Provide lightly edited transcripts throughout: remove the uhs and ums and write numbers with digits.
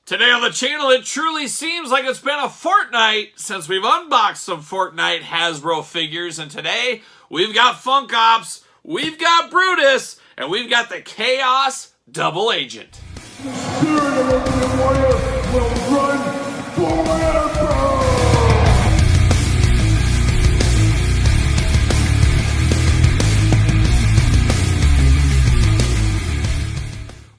Today on the channel, it truly seems like it's been a fortnight since we've unboxed some Fortnite Hasbro figures, and today we've got Funk Ops, we've got Brutus, and we've got the Chaos Double Agent. The spirit of Olympian Warrior will run forever!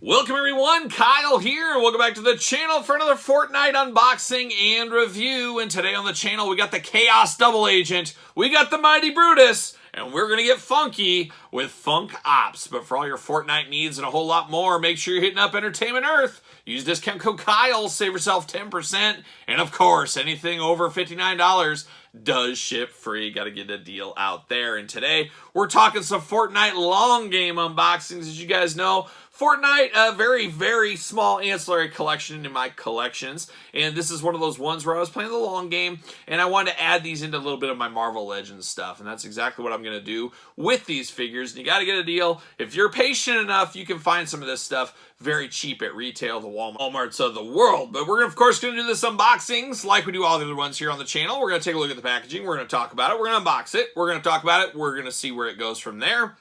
Welcome everyone, Kyle here, and welcome back to the channel for another Fortnite unboxing and review. And today on the channel, we got the Chaos Double Agent, we got the Mighty Brutus, and we're going to get funky with Funk Ops. But for all your Fortnite needs and a whole lot more, make sure you're hitting up Entertainment Earth. Use discount code Kyle, save yourself 10%. And of course, anything over $59 does ship free. Got to get a deal out there. And today, we're talking some Fortnite long game unboxings. As you guys know, Fortnite, a very, very small ancillary collection in my collections, and this is one of those ones where I was playing the long game, and I wanted to add these into a little bit of my Marvel Legends stuff, and that's exactly what I'm going to do with these figures. And you got to get a deal. If you're patient enough, you can find some of this stuff very cheap at retail, the Walmarts of the world. But we're, of course, going to do this unboxings like we do all the other ones here on the channel. We're going to take a look at the packaging. We're going to talk about it. We're going to unbox it. We're going to talk about it. We're going to see where it goes from there.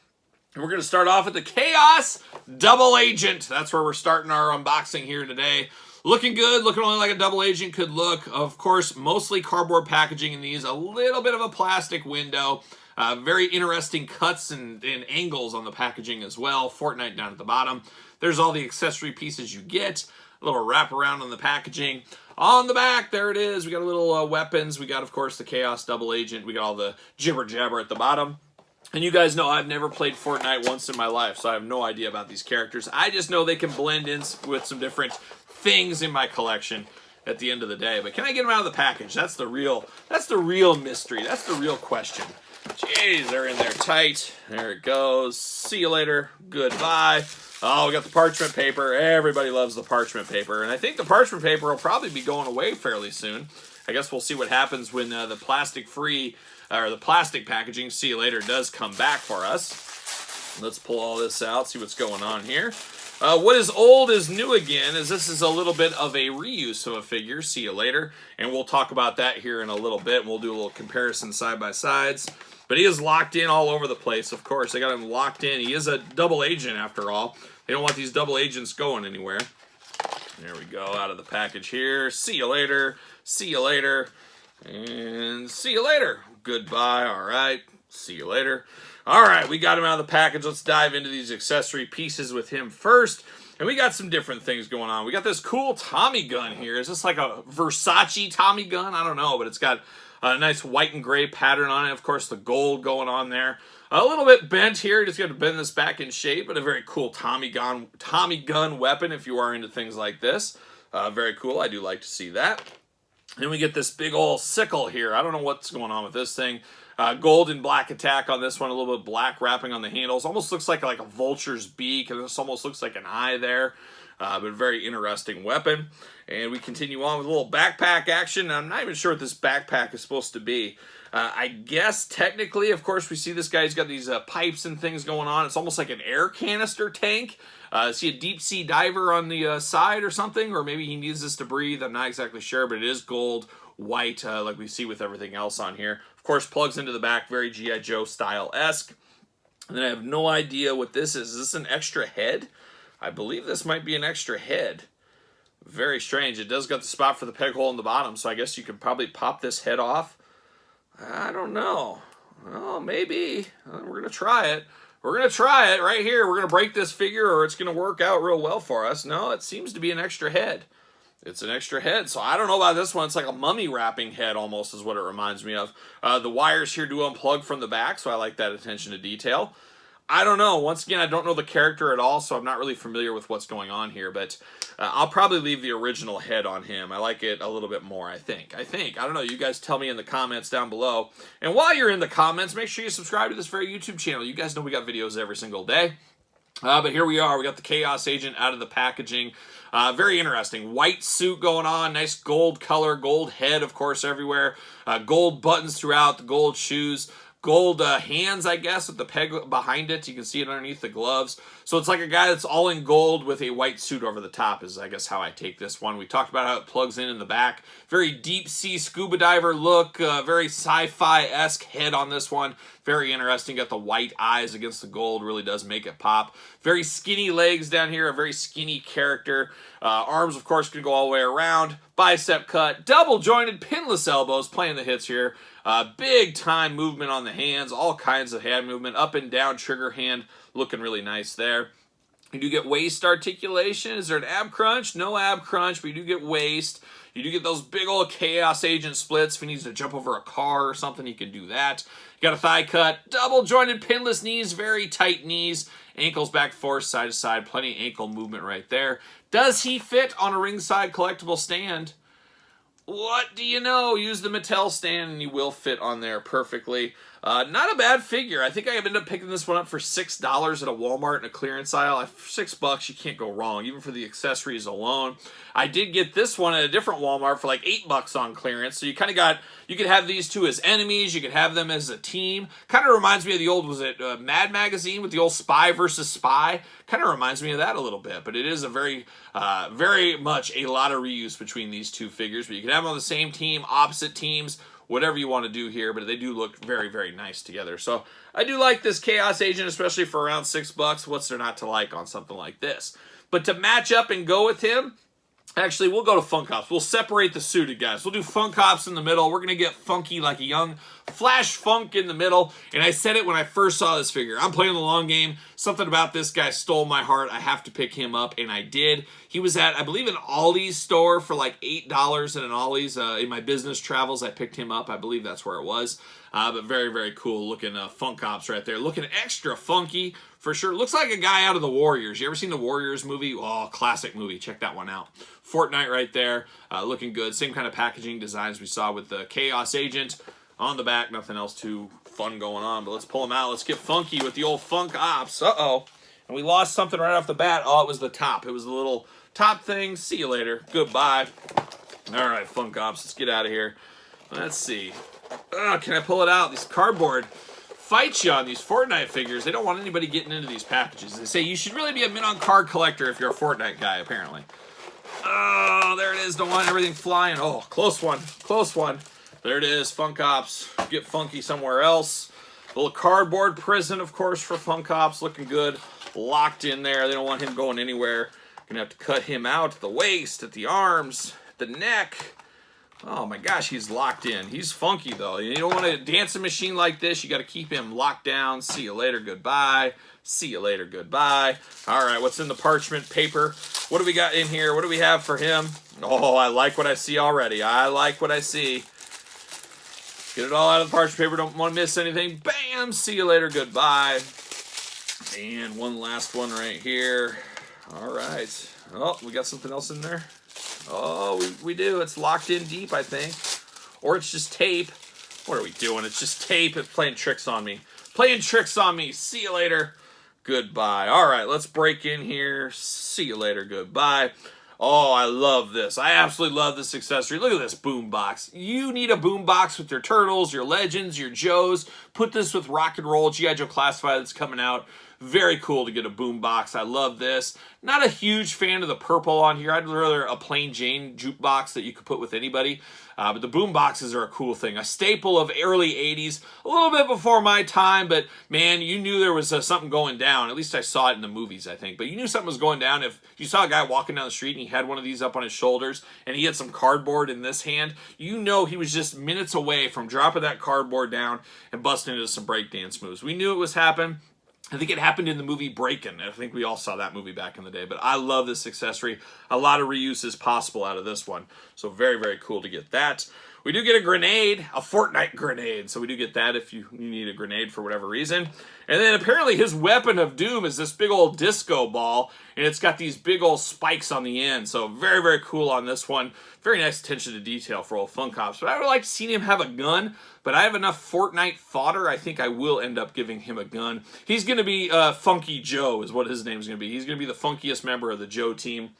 And we're going to start off with the Chaos Double Agent. That's where we're starting our unboxing here today. Looking good, looking only like a double agent could look. Of course, mostly cardboard packaging in these, a little bit of a plastic window. Very interesting cuts and angles on the packaging as well. Fortnite down at the bottom. There's all the accessory pieces you get. A little wraparound on the packaging. On the back, there it is. We got a little weapons. We got, of course, the Chaos Double Agent. We got all the jibber jabber at the bottom. And you guys know I've never played Fortnite once in my life, so I have no idea about these characters. I just know they can blend in with some different things in my collection at the end of the day. But can I get them out of the package? That's the real mystery. That's the real question. Jeez, they're in there tight. There it goes. See you later. Goodbye. Oh, we got the parchment paper. Everybody loves the parchment paper. And I think the parchment paper will probably be going away fairly soon. I guess we'll see what happens when the plastic-free, or the plastic packaging, see you later, does come back for us. Let's pull all this out, see what's going on here. What is old is new again, as this is a little bit of a reuse of a figure, see you later. And we'll talk about that here in a little bit, and we'll do a little comparison side by sides. But he is locked in all over the place, of course. They got him locked in. He is a double agent, after all. They don't want these double agents going anywhere. There we go, out of the package here. See you later. See you later. And see you later. Goodbye. All right. See you later. All right, we got him out of the package. Let's dive into these accessory pieces with him first. And we got some different things going on. We got this cool Tommy gun here. Is this like a Versace Tommy gun? I don't know, but it's got a nice white and gray pattern on it. Of course, the gold going on there. A little bit bent here. Just got to bend this back in shape, but a very cool Tommy gun weapon if you are into things like this. Very cool. I do like to see that. Then we get this big old sickle here. I don't know what's going on with this thing. Gold and black attack on this one. A little bit black wrapping on the handles. Almost looks like a vulture's beak. And this almost looks like an eye there. But a very interesting weapon. And we continue on with a little backpack action. I'm not even sure what this backpack is supposed to be. I guess technically, of course, we see this guy's got these pipes and things going on. It's almost like an air canister tank. See a deep sea diver on the side or something, or maybe he needs this to breathe. I'm not exactly sure, but it is gold, white, like we see with everything else on here. Of course, plugs into the back, very G.I. Joe style-esque. And then I have no idea what this is. Is this an extra head? I believe this might be an extra head. Very strange. It does got the spot for the peg hole in the bottom, so I guess you could probably pop this head off. I don't know. Oh, maybe. We're going to try it. We're going to try it right here. We're going to break this figure or it's going to work out real well for us. No, it seems to be an extra head. It's an extra head. So I don't know about this one. It's like a mummy wrapping head almost is what it reminds me of. The wires here do unplug from the back, so I like that attention to detail. I don't know. Once again, I don't know the character at all, so I'm not really familiar with what's going on here, but I'll probably leave the original head on him. I like it a little bit more, I think. I don't know. You guys tell me in the comments down below. And while you're in the comments, make sure you subscribe to this very YouTube channel. You guys know we got videos every single day. But here we are. We got the Chaos Agent out of the packaging. Very interesting. White suit going on. Nice gold color. Gold head, of course, everywhere. Gold buttons throughout. The gold shoes. Gold hands, I guess, with the peg behind it. You can see it underneath the gloves. So it's like a guy that's all in gold with a white suit over the top is, I guess, how I take this one. We talked about how it plugs in the back. Very deep sea scuba diver look, very sci-fi-esque head on this one. Very interesting. Got the white eyes against the gold. Really does make it pop. Very skinny legs down here. A very skinny character. Arms, of course, can go all the way around. Bicep cut. Double jointed pinless elbows. Playing the hits here. Big time movement on the hands. All kinds of hand movement. Up and down trigger hand. Looking really nice there. You do get waist articulation. Is there an ab crunch? No ab crunch, but you do get waist. You do get those big old Chaos Agent splits. If he needs to jump over a car or something, he can do that. You got a thigh cut. Double jointed pinless knees. Very tight knees. Ankles back forth, side to side. Plenty of ankle movement right there. Does he fit on a ringside collectible stand? What do you know? Use the Mattel stand and he will fit on there perfectly. Not a bad figure. I think I ended up picking this one up for $6 at a Walmart in a clearance aisle. For $6, you can't go wrong, even for the accessories alone. I did get this one at a different Walmart for like $8 on clearance. So you kind of got, you could have these two as enemies. You could have them as a team. Kind of reminds me of the old, was it Mad Magazine with the old Spy versus Spy? Kind of reminds me of that a little bit. But it is a very much a lot of reuse between these two figures. But you can have them on the same team, opposite teams, whatever you want to do here, but they do look very, very nice together. So I do like this Chaos Agent, especially for around $6. What's there not to like on something like this? But to match up and go with him, actually, we'll go to Funk Ops. We'll separate the suited guys. We'll do Funk Ops in the middle. We're going to get funky like a young Flash Funk in the middle. And I said it when I first saw this figure. I'm playing the long game. Something about this guy stole my heart. I have to pick him up, and I did. He was at, I believe, an Ollie's store for like $8 at an Ollie's. In my business travels, I picked him up. I believe that's where it was. But very, very cool looking Funk Ops right there. Looking extra funky for sure. Looks like a guy out of the Warriors. You ever seen the Warriors movie? Oh, classic movie. Check that one out. Fortnite right there. Looking good. Same kind of packaging designs we saw with the Chaos Agent. On the back, nothing else too fun going on. But let's pull them out. Let's get funky with the old Funk Ops. Uh-oh. And we lost something right off the bat. Oh, it was the top. It was the little top thing. See you later. Goodbye. All right, Funk Ops. Let's get out of here. Let's see. Can I pull it out? These cardboard fight you on these Fortnite figures. They don't want anybody getting into these packages. They say you should really be a mint-on card collector if you're a Fortnite guy, apparently. Oh, there it is. Don't want everything flying. Oh, close one. Close one. There it is. Funk Ops. Get funky somewhere else. A little cardboard prison, of course, for Funk Ops. Looking good. Locked in there. They don't want him going anywhere. Gonna have to cut him out at the waist, at the arms, at the neck. Oh my gosh, he's locked in. He's funky though. You don't want to dance a machine like this. You got to keep him locked down. See you later, goodbye. See you later, goodbye. All right, what's in the parchment paper? What do we got in here? What do we have for him? Oh, I like what I see already. I like what I see. Get it all out of the parchment paper. Don't want to miss anything. Bam! See you later, goodbye. And one last one right here. All right. Oh, we got something else in there. Oh, we do. It's locked in deep, I think. Or it's just tape. What are we doing? It's just tape. It's playing tricks on me. Playing tricks on me. See you later. Goodbye. All right, let's break in here. See you later. Goodbye. Oh, I love this. I absolutely love this accessory. Look at this boom box. You need a boom box with your Turtles, your Legends, your Joes. Put this with Rock and Roll, G.I. Joe Classified that's coming out. Very cool to get a boom box. I love this. Not a huge fan of the purple on here. I'd rather a plain Jane jukebox that you could put with anybody. But the boom boxes are a cool thing. A staple of early 80s. A little bit before my time, but man, you knew there was something going down. At least I saw it in the movies, I think. But you knew something was going down if you saw a guy walking down the street and he had one of these up on his shoulders and he had some cardboard in this hand. You know he was just minutes away from dropping that cardboard down and busting into some breakdance moves. We knew it was happening. I think it happened in the movie Breakin'. I think we all saw that movie back in the day. But I love this accessory. A lot of reuse is possible out of this one. So very, very cool to get that. We do get a grenade, a Fortnite grenade. So we do get that if you need a grenade for whatever reason. And then apparently his weapon of doom is this big old disco ball. And it's got these big old spikes on the end. So very, very cool on this one. Very nice attention to detail for old Funk Ops. But I would like to see him have a gun. But I have enough Fortnite fodder. I think I will end up giving him a gun. He's going to be Funky Joe is what his name's going to be. He's going to be the funkiest member of the Joe team.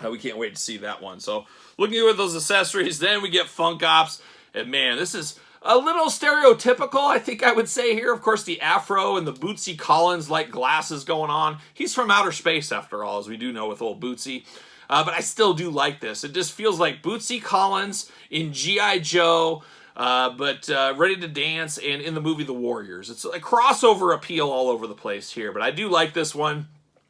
We can't wait to see that one. So looking at those accessories, then we get Funk Ops. And man, this is A little stereotypical, I think I would say here. Of course, the afro and the Bootsy Collins-like glasses going on. He's from outer space, after all, as we do know with old Bootsy. But I still do like this. It just feels like Bootsy Collins in G.I. Joe, but ready to dance, and in the movie The Warriors. It's a crossover appeal all over the place here, but I do like this one.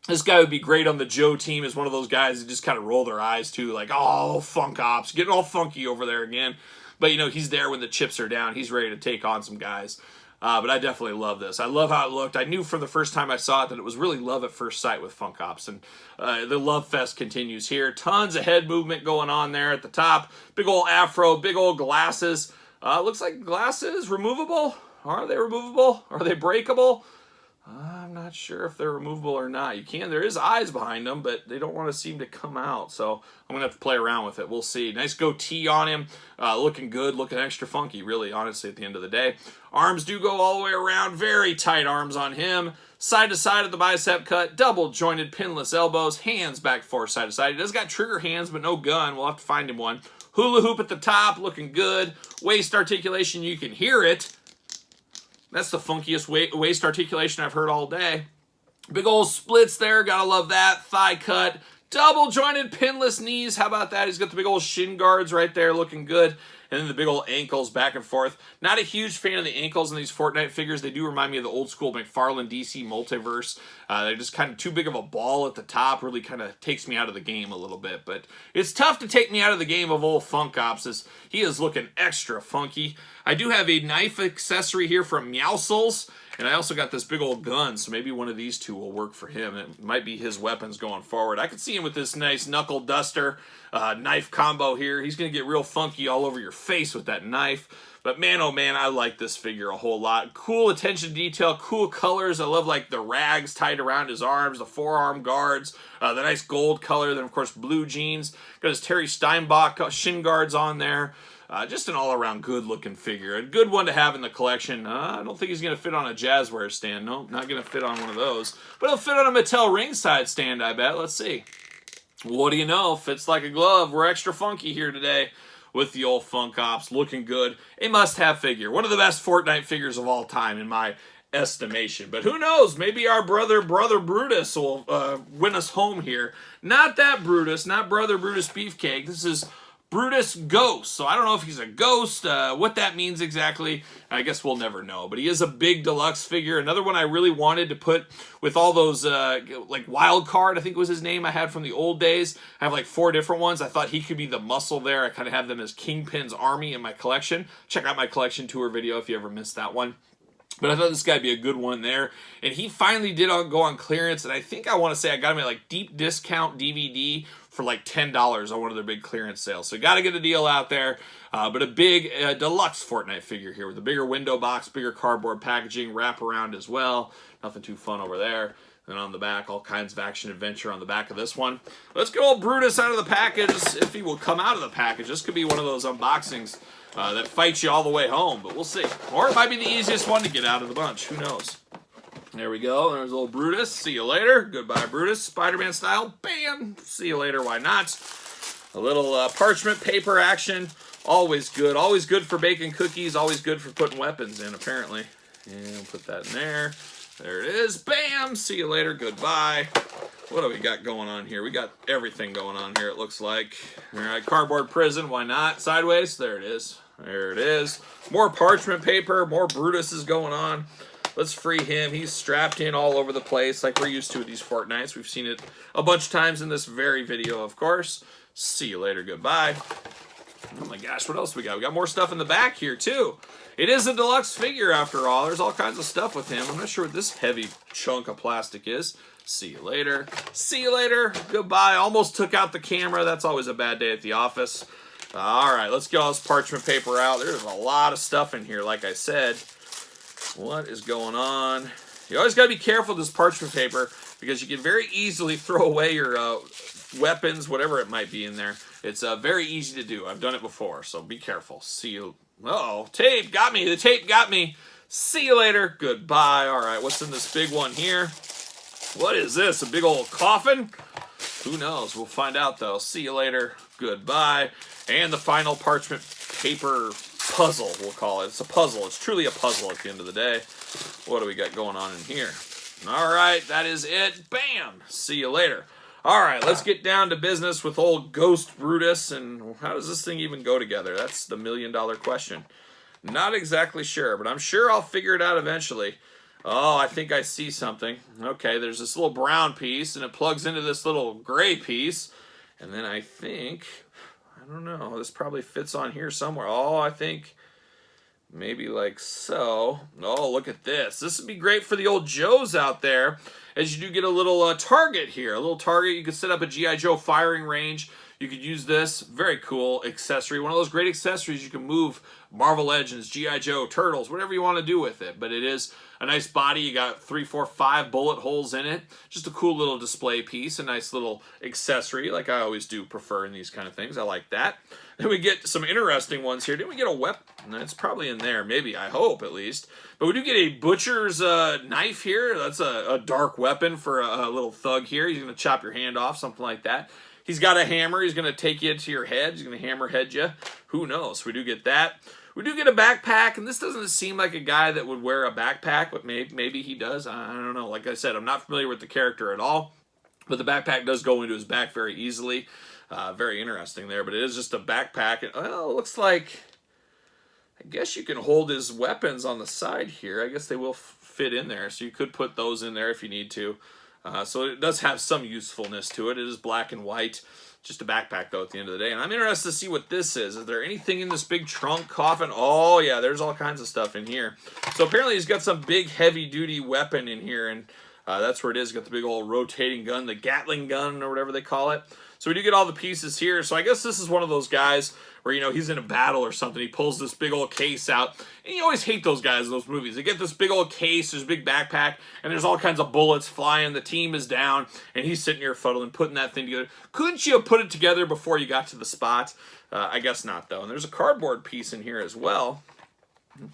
This guy would be great on the Joe team as one of those guys that just kind of roll their eyes to, like, oh, Funk Ops, getting all funky over there again. But, you know, he's there when the chips are down. He's ready to take on some guys. But I definitely love this. I love how it looked. I knew from the first time I saw it that it was really love at first sight with Funk Ops. And the love fest continues here. Tons of head movement going on there at the top. Big old afro, big old glasses. Looks like glasses removable. Are they removable? Are they breakable? I'm not sure if they're removable or not. You can. There is eyes behind them, but they don't want to seem to come out. So I'm going to have to play around with it. We'll see. Nice goatee on him. Looking good. Looking extra funky, really, honestly, at the end of the day. Arms do go all the way around. Very tight arms on him. Side to side of the bicep cut. Double jointed pinless elbows. Hands back forth side to side. He does got trigger hands, but no gun. We'll have to find him one. Hula hoop at the top. Looking good. Waist articulation. You can hear it. That's the funkiest waist articulation I've heard all day. Big old splits there. Gotta love that. Thigh cut. Double jointed pinless knees. How about that? He's got the big old shin guards right there looking good. And then the big old ankles back and forth. Not a huge fan of the ankles in these Fortnite figures. They do remind me of the old school McFarlane DC multiverse. They're just kind of too big of a ball at the top. Really kind of takes me out of the game a little bit. But it's tough to take me out of the game of old Funk Ops, as he is looking extra funky. I do have a knife accessory here from Meowscles. And I also got this big old gun, so maybe one of these two will work for him. It might be his weapons going forward. I could see him with this nice knuckle duster knife combo here. He's going to get real funky all over your face with that knife. But man, oh man, I like this figure a whole lot. Cool attention to detail, cool colors. I love like the rags tied around his arms, the forearm guards, the nice gold color. Then of course blue jeans. Got his Terry Steinbach shin guards on there. Just an all-around good-looking figure. A good one to have in the collection. I don't think he's going to fit on a Jazzware stand. No, not going to fit on one of those. But he'll fit on a Mattel ringside stand, I bet. Let's see. What do you know? Fits like a glove. We're extra funky here today with the old Funk Ops. Looking good. A must-have figure. One of the best Fortnite figures of all time, in my estimation. But who knows? Maybe our brother Brutus will win us home here. Not that Brutus. Not brother Brutus Beefcake. This is Brutus Ghost. So I don't know if he's a ghost, what that means exactly. I guess we'll never know. But he is a big deluxe figure. Another one I really wanted to put with all those, like Wild Card, I think was his name I had from the old days. I have like 4 different ones. I thought he could be the muscle there. I kind of have them as Kingpin's army in my collection. Check out my collection tour video if you ever missed that one. But I thought this guy would be a good one there. And he finally did go on clearance. And I think I want to say I got him at like deep discount DVD for like $10 on one of their big clearance sales. So got to get a deal out there. But a big deluxe Fortnite figure here with a bigger window box, bigger cardboard packaging, wraparound as well. Nothing too fun over there. And on the back, all kinds of action adventure on the back of this one. Let's get old Brutus out of the package, if he will come out of the package. This could be one of those unboxings that fights you all the way home, but we'll see. Or it might be the easiest one to get out of the bunch. Who knows? There we go. There's old Brutus. See you later. Goodbye, Brutus. Spider-Man style. Bam. See you later. Why not? A little parchment paper action. Always good. Always good for baking cookies. Always good for putting weapons in, apparently. And we'll put that in there. There it is. Bam. See you later. Goodbye. What do we got going on here? We got everything going on here, it looks like. All right, cardboard prison. Why not? Sideways. There it is. There it is. More parchment paper. More Brutus is going on. Let's free him. He's strapped in all over the place like we're used to with these Fortnites. We've seen it a bunch of times in this very video, of course. See you later. Goodbye. Oh my gosh, what else we got? We got more stuff in the back here, too. It is a deluxe figure, after all. There's all kinds of stuff with him. I'm not sure what this heavy chunk of plastic is. See you later. See you later. Goodbye. Almost took out the camera. That's always a bad day at the office. All right, let's get all this parchment paper out. There's a lot of stuff in here, like I said. What is going on? You always got to be careful with this parchment paper because you can very easily throw away your weapons, whatever it might be in there. It's very easy to do. I've done it before, so be careful. See you. Uh-oh, tape got me. The tape got me. See you later. Goodbye. All right, what's in this big one here? What is this? A big old coffin? Who knows? We'll find out, though. See you later. Goodbye. And the final parchment paper puzzle, we'll call it. It's a puzzle. It's truly a puzzle at the end of the day. What do we got going on in here? All right, that is it. Bam! See you later. All right, let's get down to business with old Ghost Brutus. And how does this thing even go together? That's the million-dollar question. Not exactly sure, but I'm sure I'll figure it out eventually. Oh, I think I see something. Okay, there's this little brown piece, and it plugs into this little gray piece. And then I think, I don't know, this probably fits on here somewhere. Oh, I think maybe like so. Oh, look at this. This would be great for the old Joes out there, as you do get a little target here. A little target. You could set up a G.I. Joe firing range. You could use this. Very cool accessory. One of those great accessories you can move Marvel Legends, G.I. Joe, Turtles, whatever you want to do with it. But it is a nice body. You got 3, 4, 5 bullet holes in it. Just a cool little display piece. A nice little accessory, like I always do prefer in these kind of things. I like that. Then we get some interesting ones here. Didn't we get a weapon? It's probably in there. Maybe. I hope, at least. But we do get a butcher's knife here. That's a dark weapon for a little thug here. He's going to chop your hand off, something like that. He's got a hammer. He's going to take you to your head. He's going to hammerhead you. Who knows? We do get that. We do get a backpack, and this doesn't seem like a guy that would wear a backpack, but maybe he does. I don't know. Like I said, I'm not familiar with the character at all, but the backpack does go into his back very easily. Very interesting there, but it is just a backpack. And, well, it looks like, I guess you can hold his weapons on the side here. I guess they will fit in there, so you could put those in there if you need to. So it does have some usefulness to it. It is black and white. Just a backpack, though, at the end of the day. And I'm interested to see what this is. Is there anything in this big trunk coffin? Oh, yeah, there's all kinds of stuff in here. So apparently he's got some big heavy-duty weapon in here, and that's where it is. Got the big old rotating gun, the Gatling gun, or whatever they call it. So we do get all the pieces here. So I guess this is one of those guys where, you know, he's in a battle or something. He pulls this big old case out. And you always hate those guys in those movies. They get this big old case, there's a big backpack, and there's all kinds of bullets flying. The team is down, and he's sitting here fuddling, putting that thing together. Couldn't you have put it together before you got to the spot? I guess not, though. And there's a cardboard piece in here as well.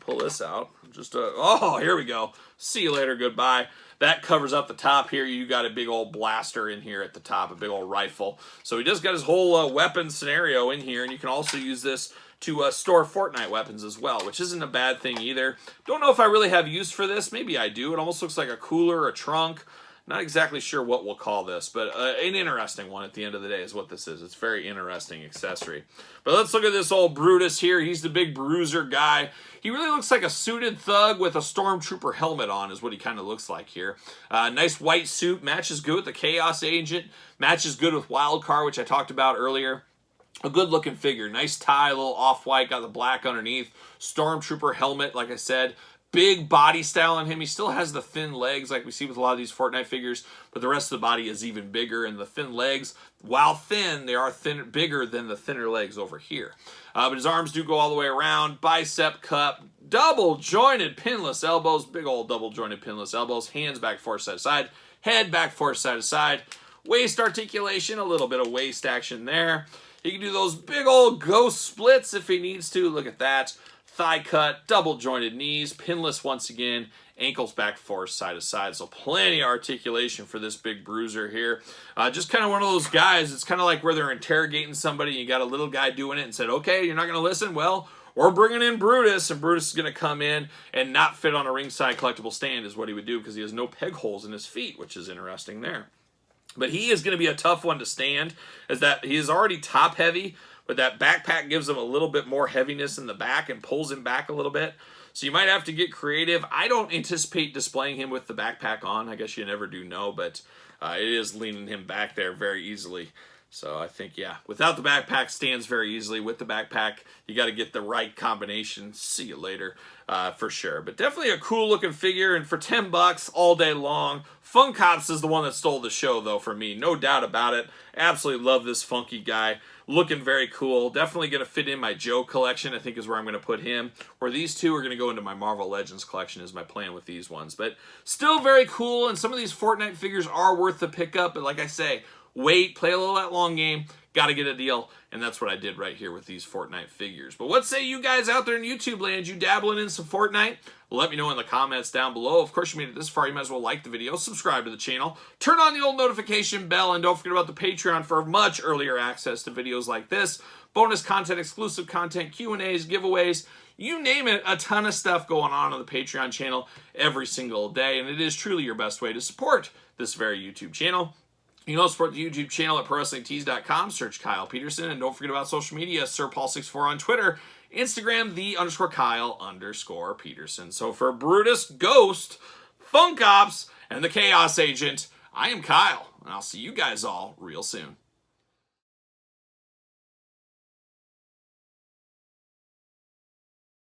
Pull this out. Oh, here we go. See you later, goodbye. That covers up the top here. You got a big old blaster in here at the top, a big old rifle. So he just got his whole weapon scenario in here, and you can also use this to store Fortnite weapons as well, which isn't a bad thing either. Don't know if I really have use for this. Maybe I do. It almost looks like a cooler, a trunk. Not exactly sure what we'll call this, but an interesting one at the end of the day is what this is. It's a very interesting accessory. But let's look at this old Brutus here. He's the big bruiser guy. He really looks like a suited thug with a stormtrooper helmet on is what he kind of looks like here. Nice white suit. Matches good with the Chaos Agent. Matches good with Wildcard, which I talked about earlier. A good looking figure. Nice tie, a little off-white. Got the black underneath. Stormtrooper helmet, like I said. Big body style on him. He still has the thin legs like we see with a lot of these Fortnite figures, but the rest of the body is even bigger, and the thin legs, while thin, they are bigger than the thinner legs over here. But his arms do go all the way around. Bicep cup, double jointed pinless elbows, big old double jointed pinless elbows, hands back forth side to side, head back forth side to side, waist articulation, a little bit of waist action there. He can do those big old ghost splits if he needs to. Look at that. Thigh cut, double jointed knees, pinless once again, ankles back forth side to side. So plenty of articulation for this big bruiser here. Just kind of one of those guys. It's kind of like where they're interrogating somebody. You got a little guy doing it and said, okay, you're not going to listen? Well, we're bringing in Brutus, and Brutus is going to come in and not fit on a ringside collectible stand is what he would do because he has no peg holes in his feet, which is interesting there. But he is going to be a tough one to stand, as that he is already top heavy, but that backpack gives him a little bit more heaviness in the back and pulls him back a little bit. So you might have to get creative. I don't anticipate displaying him with the backpack on. I guess you never do know, but it is leaning him back there very easily. So I think, yeah, without the backpack, stands very easily. With the backpack, you got to get the right combination. See you later, for sure. But definitely a cool-looking figure, and for $10 all day long. Fun Cops is the one that stole the show, though, for me. No doubt about it. Absolutely love this funky guy. Looking very cool. Definitely going to fit in my Joe collection, I think is where I'm going to put him. Where these two are going to go into my Marvel Legends collection is my plan with these ones. But still very cool, and some of these Fortnite figures are worth the pickup. But like I say, wait, play a little that long game, got to get a deal, and that's what I did right here with these Fortnite figures. But what say you guys out there in YouTube land? You dabbling in some Fortnite? Let me know in the comments down below. Of course, you made it this far, you might as well like the video, subscribe to the channel, turn on the old notification bell, and don't forget about the Patreon for much earlier access to videos like this. bonus content, exclusive content, Q&As, giveaways, you name it, a ton of stuff going on the Patreon channel every single day, and it is truly your best way to support this very YouTube channel. You can also support the YouTube channel at ProWrestlingTees.com, search Kyle Peterson, and don't forget about social media, SirPaul64 on Twitter, Instagram, _Kyle_Peterson. So for Brutus, Ghost, Funk Ops, and the Chaos Agent, I am Kyle, and I'll see you guys all real soon.